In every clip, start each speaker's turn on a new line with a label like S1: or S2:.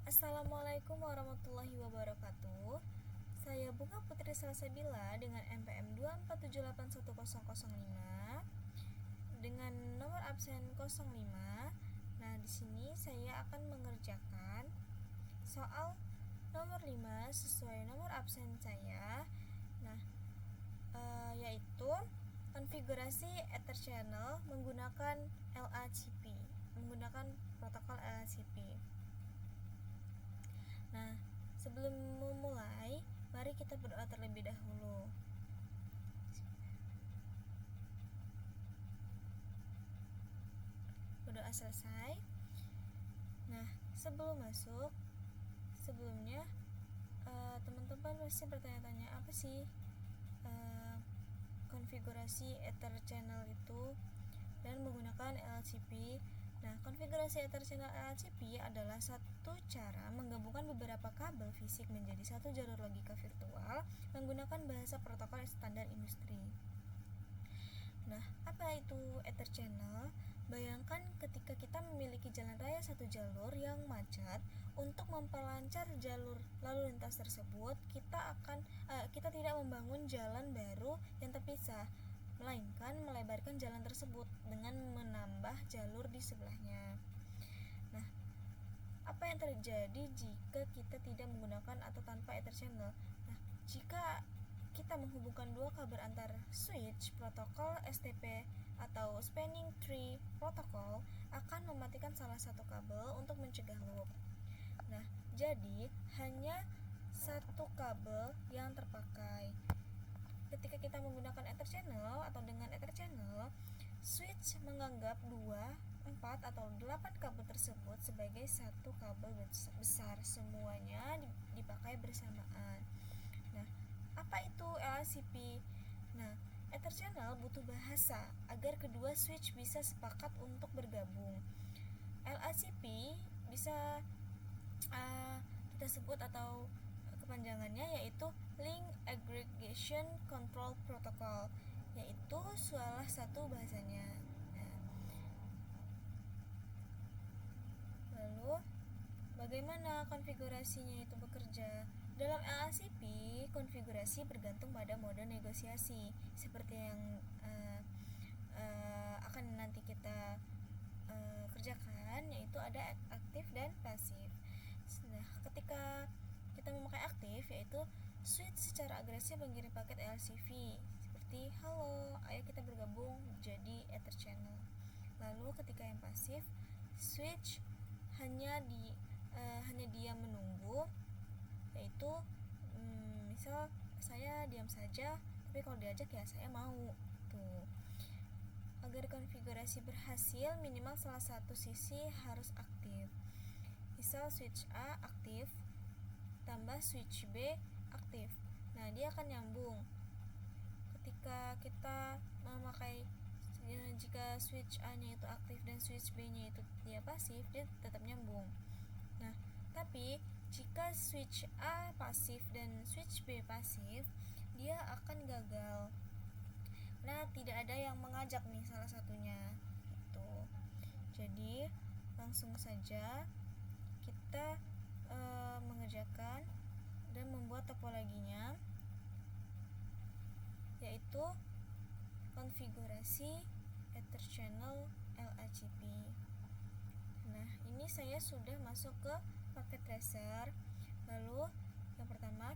S1: Assalamualaikum warahmatullahi wabarakatuh. Saya Bunga Putri Salsabila dengan NPM 247810005 dengan nomor absen 05. Nah, di sini saya akan mengerjakan soal nomor 5 sesuai nomor absen saya. Nah, yaitu konfigurasi Ether Channel menggunakan LACP, menggunakan protokol LACP. Nah, sebelum memulai, mari kita berdoa terlebih dahulu. Berdoa selesai. Nah, sebelum masuk, sebelumnya teman-teman pasti bertanya-tanya apa sih konfigurasi Ether Channel itu dan menggunakan LACP. Nah, konfigurasi Ether Channel LACP adalah satu cara menggabungkan beberapa kabel fisik menjadi satu jalur logika virtual menggunakan bahasa protokol standar industri. Nah, apa itu Ether Channel? Bayangkan ketika kita memiliki jalan raya satu jalur yang macet, untuk memperlancar jalur lalu lintas tersebut, kita tidak membangun jalan baru yang terpisah, melainkan melebarkan jalan tersebut dengan menambah jalur di sebelahnya. Nah, apa yang terjadi jika kita tidak menggunakan atau tanpa Ether Channel? Nah, jika kita menghubungkan dua kabel antar switch, protokol STP atau Spanning Tree Protocol akan mematikan salah satu kabel untuk mencegah loop. Nah, jadi hanya satu kabel yang terpakai. Ketika kita menggunakan Ether Channel atau dengan Ether Channel, switch menganggap 2, 4 atau 8 kabel tersebut sebagai satu kabel besar, semuanya dipakai bersamaan. Nah, apa itu LACP? Nah, Ether Channel butuh bahasa agar kedua switch bisa sepakat untuk bergabung. LACP bisa kita sebut atau kepanjangannya yaitu Link Aggregation Control Protocol, yaitu salah satu bahasanya. Nah, lalu bagaimana konfigurasinya itu bekerja? Dalam LACP, konfigurasi bergantung pada mode negosiasi seperti yang akan nanti kita kerjakan, yaitu ada aktif dan pasif. Nah, ketika kita memakai aktif, yaitu switch secara agresif mengirim paket LCV seperti halo, ayo kita bergabung jadi Ether Channel. Lalu ketika yang pasif, switch hanya diam menunggu, yaitu misal saya diam saja, tapi kalau diajak ya saya mau tuh. Agar konfigurasi berhasil, minimal salah satu sisi harus aktif. Misal switch A aktif tambah switch B aktif, nah dia akan nyambung. Ketika kita memakai, jika switch A nya itu aktif dan switch B nya itu dia pasif, dia tetap nyambung. Nah, tapi jika switch A pasif dan switch B pasif, dia akan gagal. Nah, tidak ada yang mengajak nih salah satunya gitu. Jadi langsung saja kita mengerjakan dan membuat topologinya, yaitu konfigurasi Ether Channel LACP. Nah, ini saya sudah masuk ke paket tracer. Lalu yang pertama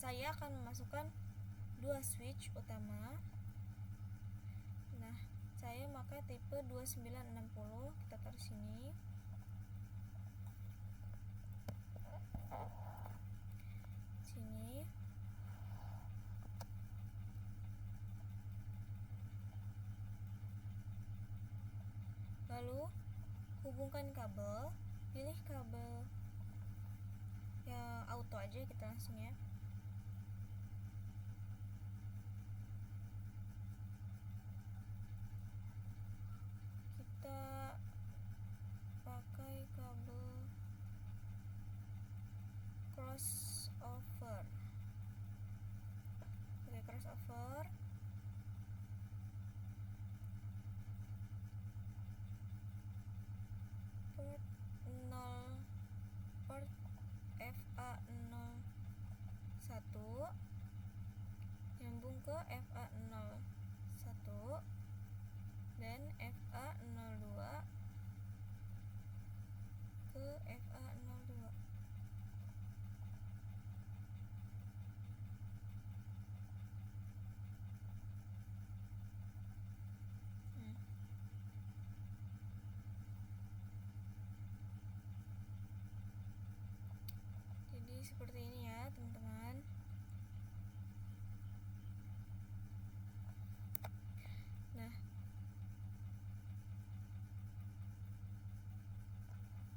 S1: saya akan memasukkan dua switch utama. Nah, saya pakai tipe 2960, kita taruh sini. Sini. Lalu hubungkan kabel, pilih kabel yang auto aja, kita langsung ya. Kita pakai kabel crossover. Oke, crossover. Port 0 FA01 dan FA02 ke FA02. Jadi seperti ini ya teman-teman. Nah,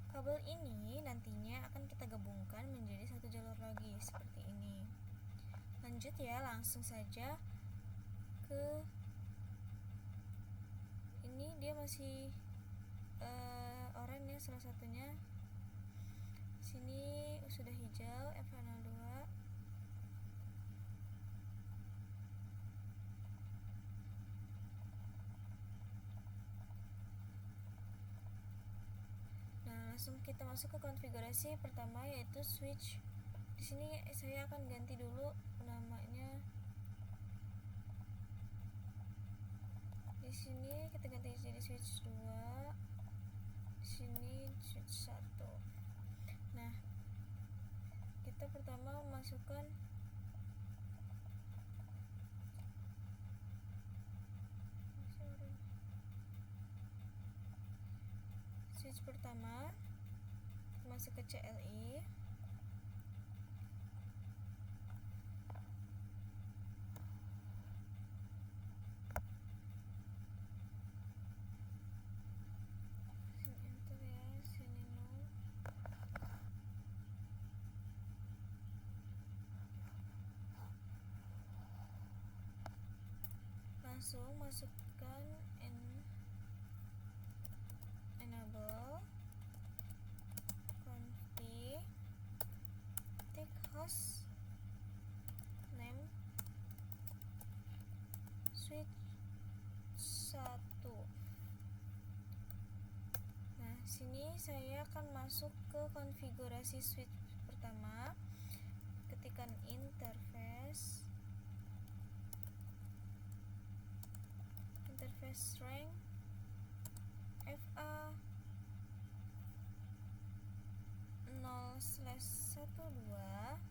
S1: kabel ini nantinya akan kita gabungkan menjadi satu jalur lagi seperti ini. Lanjut ya, langsung saja ke ini. Dia masih oranye ya, salah satunya. Sini sudah hijau, FA02. Nah, langsung kita masuk ke konfigurasi pertama, yaitu switch. Di sini saya akan ganti dulu namanya. Di sini kita ganti jadi switch 2. Di sini switch 1. Nah, kita pertama masukkan switch pertama, masuk ke CLI. Langsung masukkan enable config take host name switch 1. Nah, sini saya akan masuk ke konfigurasi switch pertama. Ketikkan interface strength FA 0/12.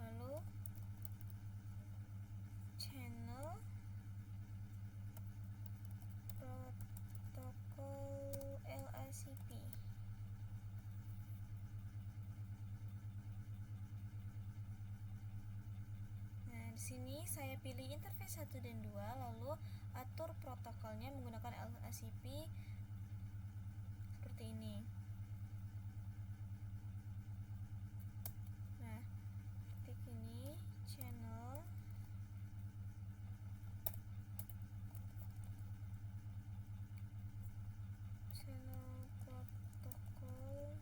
S1: Lalu channel protokol LACP. Di sini saya pilih interface 1 dan 2, lalu atur protokolnya menggunakan LACP seperti ini. Nah, ketik ini channel protokol.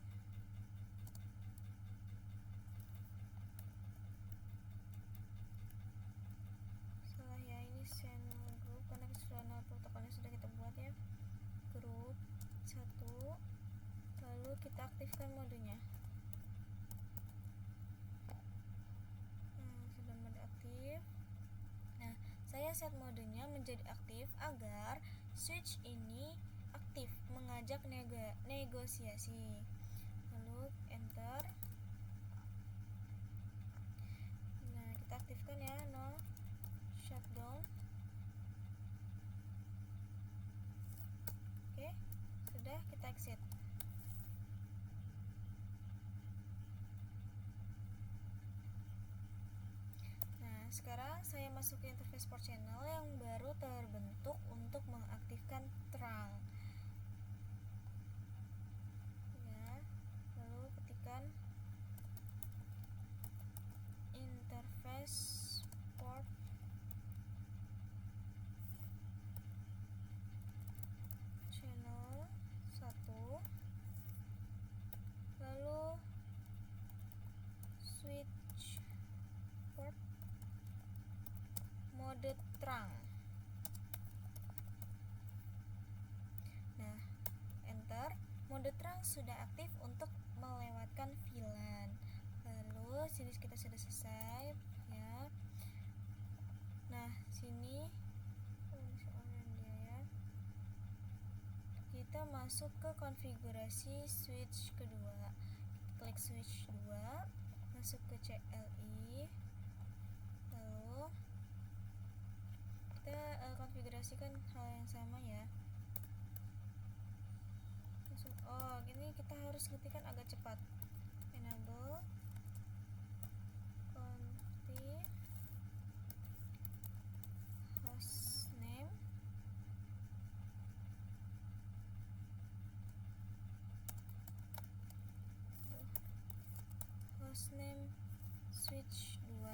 S1: Salah ya, ini channel group karena channel protokolnya sudah kita buat ya. Group 1. Lalu kita aktifkan modenya. Sudah mode aktif. Nah, saya set modenya menjadi aktif agar switch ini aktif mengajak negosiasi. Lalu enter. Nah, kita aktifkan ya, no shutdown. Oke, sudah, kita exit. Nah, sekarang saya masuk ke interface port channel yang baru terbentuk untuk mengaktifkan terang. Ya, lalu ketikkan interface port channel 1, lalu switch port mode terang. Nah, enter. Mode terang sudah aktif untuk melewatkan VLAN. Lalu sini kita sudah selesai ya. Nah, sini kita masuk ke konfigurasi switch kedua. Klik switch 2, masuk ke CLI, lalu kita konfigurasikan hal yang sama ya. Oh, gini kita harus ketikkan agak cepat. Enable config hostname switch 2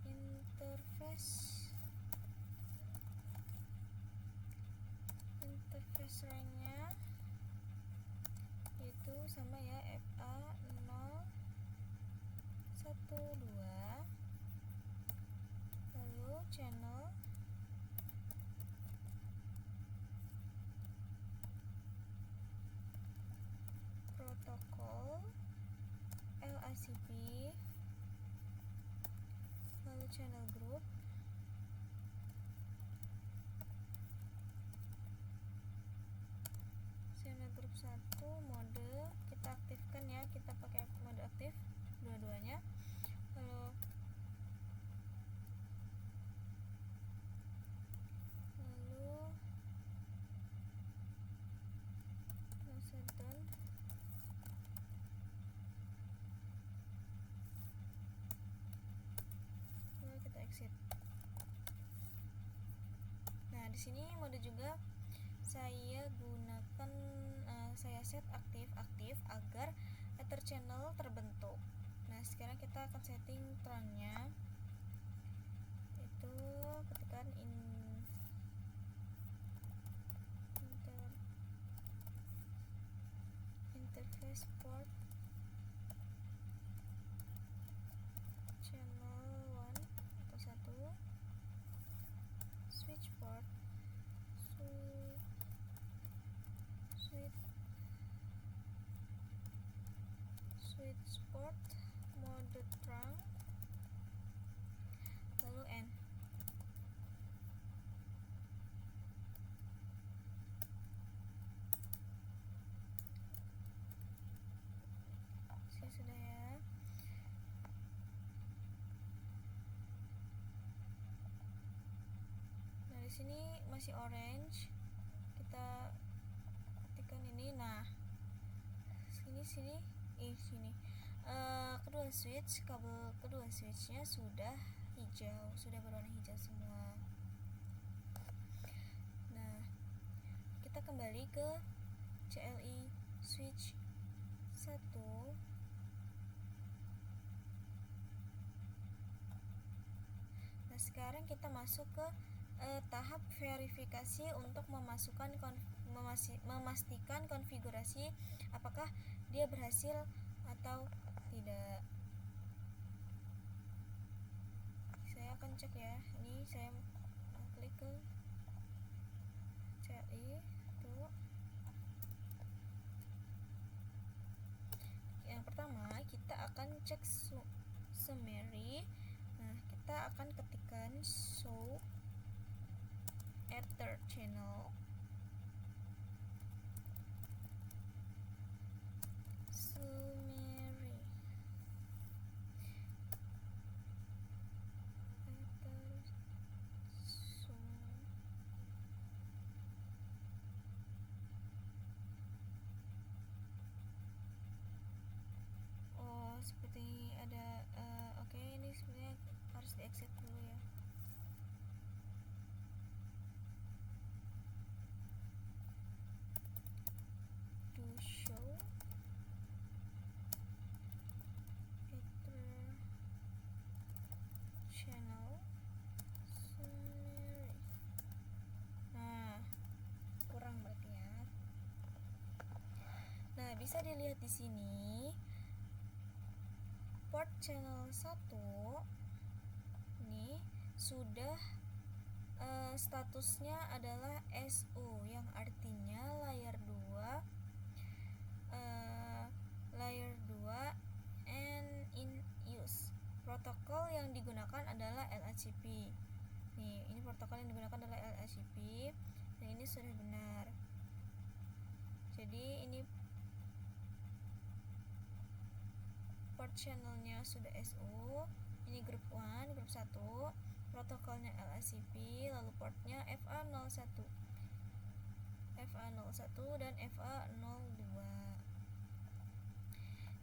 S1: interface range-nya itu sama ya, FA012, lalu channel protokol LACP, lalu channel group, channel group 1 mode kita aktifkan ya, kita pakai mode aktif dua-duanya. Lalu shutdown. Lalu kita exit. Nah, di sini mode juga saya gunakan, saya set aktif agar ether channel terbentuk. Nah, sekarang kita akan setting terangnya, itu ketikkan interface port channel 1 atau 1, switch port switch port mode terang, lalu N. Sudah ya. Nah, di sini masih orange, kita ketikkan ini. Nah, sini kedua switch, kabel kedua switchnya sudah hijau, sudah berwarna hijau semua. Nah, kita kembali ke CLI switch 1. Nah, sekarang kita masuk ke tahap verifikasi untuk memastikan konfigurasi apakah dia berhasil atau tidak. Saya akan cek ya. Ini saya klik ke CLI tuh. Yang pertama kita akan cek summary. Nah, kita akan ketikkan show ether channel summary. Oh, seperti ada oke, ini sebenarnya harus di exit dulu ya. To show ether channel summary. Nah, kurang berarti ya. Nah, bisa dilihat di sini port channel 1 ini sudah statusnya adalah SU, yang artinya layer 2 and in use. Protokol yang digunakan adalah LHCP. Nih, ini protokol yang digunakan adalah LHCP. Dan ini sudah benar. Jadi ini port channelnya sudah SU. Ini grup 1, grup 1. Protokolnya LHCP, lalu portnya FA01 dan FA02.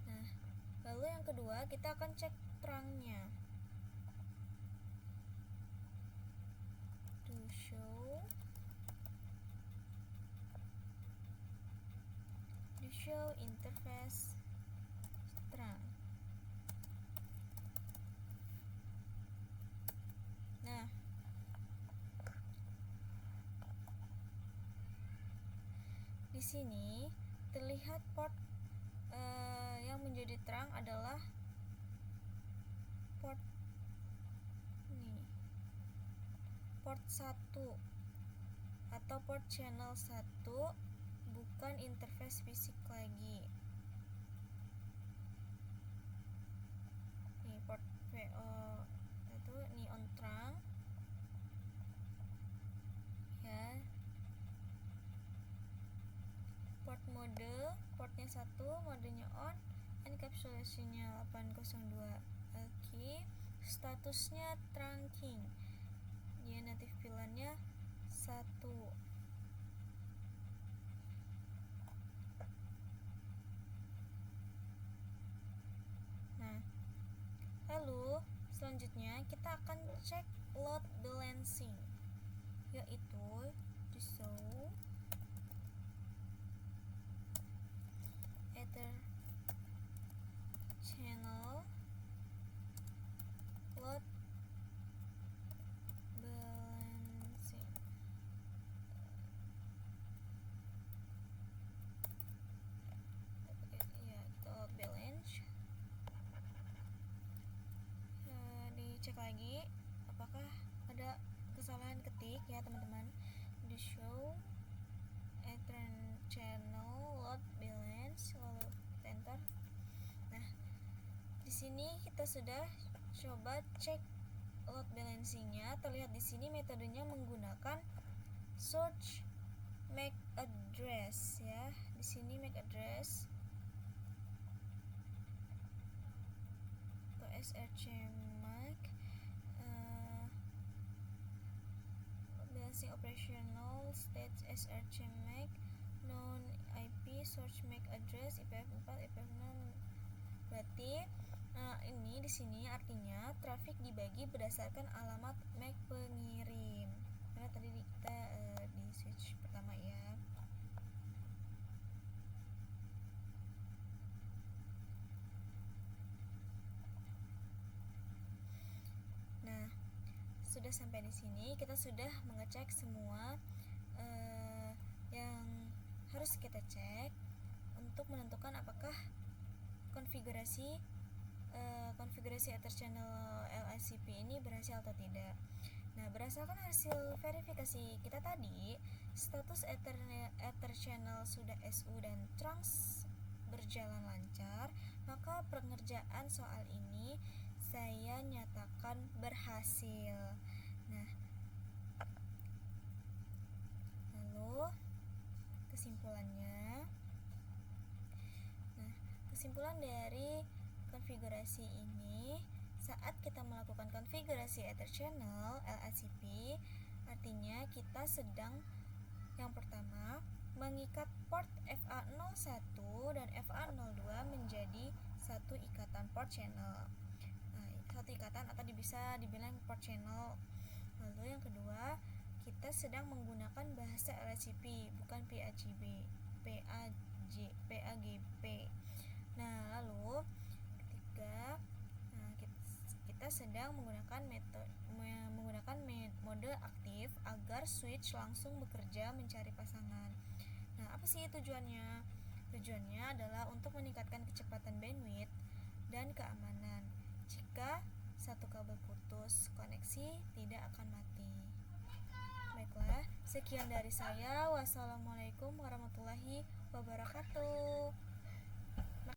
S1: Nah, lalu yang kedua kita akan cek terangnya. To show interface terang. Nah, di sini terlihat port yang menjadi terang adalah port 1 atau port channel 1, bukan interface fisik lagi. Nih port VO itu neon terang ya. Port mode, portnya 1, modenya on, encapsulationnya 802. Oke, statusnya trunking. Dia native VLAN-nya 1. Nah, lalu selanjutnya kita akan cek load balancing, yaitu di show ether channel load balancing. Ya, kita load balance. Dicek lagi apakah ada kesalahan ketik ya teman-teman. Di show ether channel load balance, lalu enter. Nah, di sini kita sudah coba cek load balancingnya. Terlihat di sini metodenya menggunakan search MAC address ya. Di sini MAC address atau SRC MAC, balancing operational state SRC MAC, non IP search MAC address IPv4 IPv6. Berarti ini di sini artinya traffic dibagi berdasarkan alamat MAC pengirim. Karena tadi kita di switch pertama ya. Nah, sudah sampai di sini kita sudah mengecek semua yang harus kita cek untuk menentukan apakah konfigurasi Ether channel LHCP ini berhasil atau tidak. Nah, berdasarkan hasil verifikasi kita tadi, status Ether channel sudah SU dan trunks berjalan lancar, maka pengerjaan soal ini saya nyatakan berhasil. Nah, lalu kesimpulannya. Nah, kesimpulan dari konfigurasi ini, saat kita melakukan konfigurasi Ether channel LHCP, artinya kita sedang yang pertama mengikat port FA01 dan FA02 menjadi satu ikatan port channel. Nah, satu ikatan atau bisa dibilang port channel. Lalu yang kedua, kita sedang menggunakan bahasa LHCP, bukan PAGB. Nah, lalu ketiga, kita sedang menggunakan mode aktif agar switch langsung bekerja mencari pasangan. Nah, apa sih tujuannya? Tujuannya adalah untuk meningkatkan kecepatan bandwidth dan keamanan. Jika satu kabel putus, koneksi tidak akan mati. Baiklah, sekian dari saya. Wassalamualaikum warahmatullahi wabarakatuh.